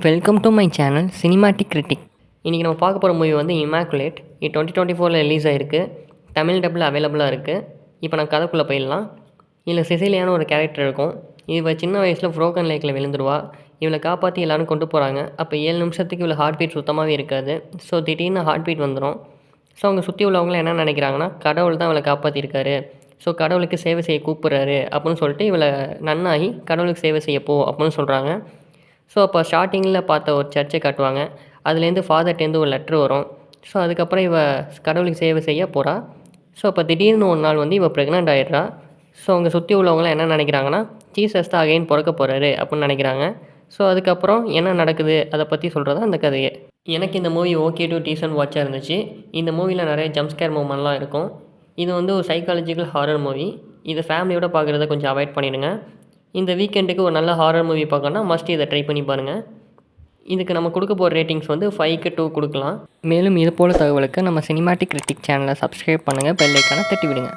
Welcome to my channel cinematic critic. இன்றைக்கி நம்ம பார்க்க போகிற மூவி வந்து இமாக்குலேட். இது 2024 ரிலீஸ் ஆகிருக்கு. தமிழ் டப்பில் அவைலபிளாக இருக்குது. இப்போ நான் கதைக்குள்ளே போயிடலாம். இதில் சிசிலியான ஒரு கேரக்டர் இருக்கும். இவள் சின்ன வயசில் ஃப்ரோக்கன் லேக்கில் விழுந்துருவா. இவளை காப்பாற்றி எல்லோரும் கொண்டு போகிறாங்க. அப்போ 7 நிமிஷத்துக்கு இவளை ஹார்ட் பீட் சுத்தமாகவே இருக்காது. ஸோ திடீர்னு ஹார்ட் பீட் வந்துடும். ஸோ அவங்க சுற்றி உள்ளவங்களாம் என்ன நினைக்கிறாங்கன்னா, கடவுள் தான் இவளை காப்பாற்றிருக்காரு, ஸோ கடவுளுக்கு சேவை செய்ய கூப்பிட்றாரு அப்படின்னு சொல்லிட்டு இவளை நன்னாகி கடவுளுக்கு சேவை செய்ய போ அப்படின்னு சொல்கிறாங்க. ஸோ அப்போ ஸ்டார்டிங்கில் பார்த்த ஒரு சர்ச்சை காட்டுவாங்க. அதுலேருந்து ஃபாதர்ட்டேருந்து ஒரு லெட்ரு வரும். ஸோ அதுக்கப்புறம் கடவுளுக்கு சேவை செய்ய போகிறா. ஸோ அப்போ திடீர்னு ஒரு நாள் வந்து ப்ரெக்னென்ட் ஆகிடுறா. ஸோ அவங்க சுற்றி உள்ளவங்களாம் என்ன நினைக்கிறாங்கன்னா, ஜீசஸ் தான் அகைன் பிறக்க போகிறாரு அப்படின்னு நினைக்கிறாங்க. ஸோ அதுக்கப்புறம் என்ன நடக்குது அதை பற்றி சொல்கிறது அந்த கதையை. எனக்கு இந்த மூவி ஓகே டு டீசன்ட் வாட்சாக இருந்துச்சு. இந்த மூவியில் நிறைய ஜம்ப்ஸ்கேர் மூமெண்ட்லாம் இருக்கும். இது வந்து ஒரு சைக்காலஜிக்கல் ஹாரர் மூவி. இதை ஃபேமிலியோடு பார்க்குறத கொஞ்சம் அவாய்ட் பண்ணிடுங்க. இந்த வீக்கெண்டுக்கு ஒரு நல்ல ஹாரர் மூவி பார்க்கணுன்னா மஸ்ட் இதை ட்ரை பண்ணி பாருங்கள். இதுக்கு நம்ம கொடுக்க போகிற ரேட்டிங்ஸ் வந்து 5க்கு 2 கொடுக்கலாம். மேலும் இது போல் தகவலுக்கு நம்ம சினிமாட்டிக் கிரிட்டிக் சேனலை சப்ஸ்கிரைப் பண்ணுங்கள், பெல் ஐக்கானை தட்டி விடுங்க.